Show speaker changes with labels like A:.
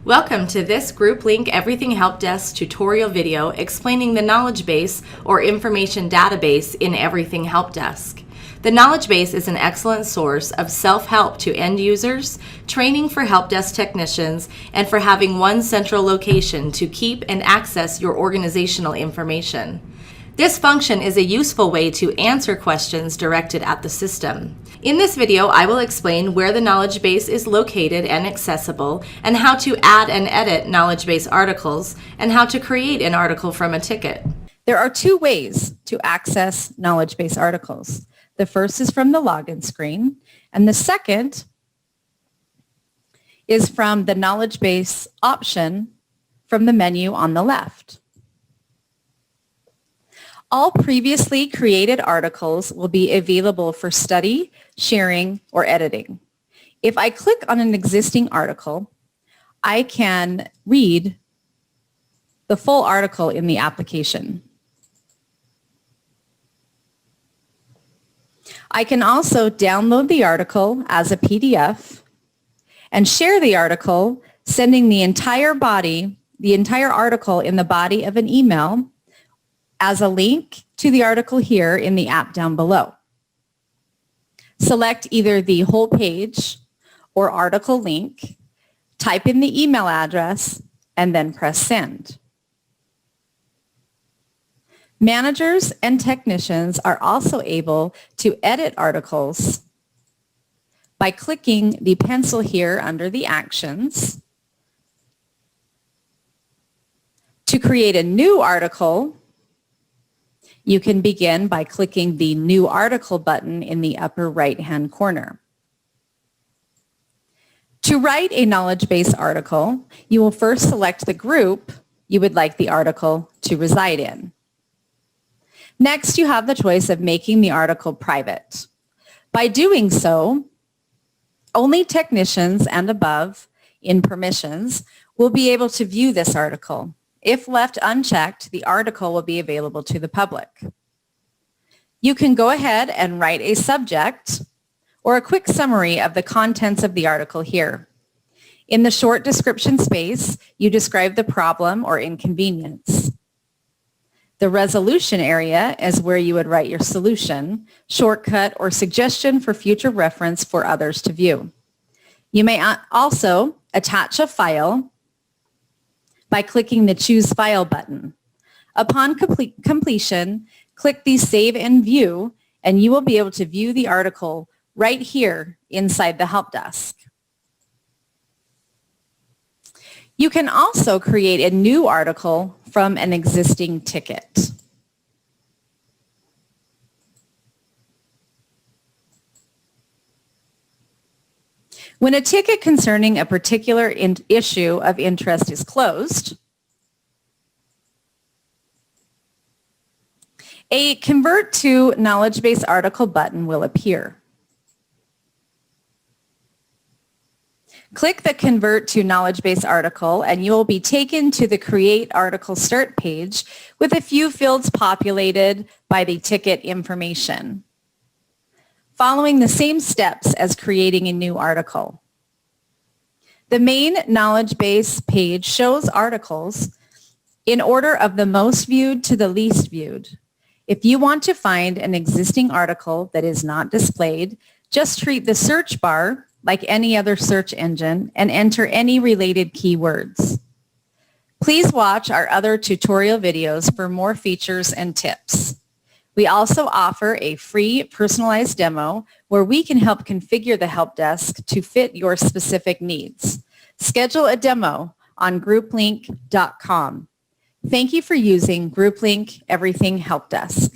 A: Welcome to this GroupLink Everything Help Desk tutorial video explaining the knowledge base or information database in Everything Help Desk. The knowledge base is an excellent source of self-help to end users, training for help desk technicians, and for having one central location to keep and access your organizational information. This function is a useful way to answer questions directed at the system. In this video, I will explain where the knowledge base is located and accessible, and how to add and edit knowledge base articles, and how to create an article from a ticket.
B: There are two ways to access knowledge base articles. The first is from the login screen, and the second is from the knowledge base option from the menu on the left. All previously created articles will be available for study, sharing, or editing. If I click on an existing article, I can read the full article in the application. I can also download the article as a PDF and share the article, sending the entire article in the body of an email as a link to the article here in the app down below. Select either the whole page or article link, type in the email address, and then press send. Managers and technicians are also able to edit articles by clicking the pencil here under the actions. To create a new article, you can begin by clicking the New Article button in the upper right-hand corner. To write a knowledge base article, you will first select the group you would like the article to reside in. Next, you have the choice of making the article private. By doing so, only technicians and above in permissions will be able to view this article. If left unchecked, the article will be available to the public. You can go ahead and write a subject or a quick summary of the contents of the article here. In the short description space, you describe the problem or inconvenience. The resolution area is where you would write your solution, shortcut, or suggestion for future reference for others to view. You may also attach a file by clicking the Choose File button. Upon completion, click the Save and View, and you will be able to view the article right here inside the help desk. You can also create a new article from an existing ticket. When a ticket concerning a particular issue of interest is closed, a Convert to Knowledge Base Article button will appear. Click the Convert to Knowledge Base Article and you will be taken to the Create Article Start page with a few fields populated by the ticket information, following the same steps as creating a new article. The main knowledge base page shows articles in order of the most viewed to the least viewed. If you want to find an existing article that is not displayed, just treat the search bar like any other search engine and enter any related keywords. Please watch our other tutorial videos for more features and tips. We also offer a free personalized demo where we can help configure the help desk to fit your specific needs. Schedule a demo on grouplink.com. Thank you for using GroupLink Everything Help Desk.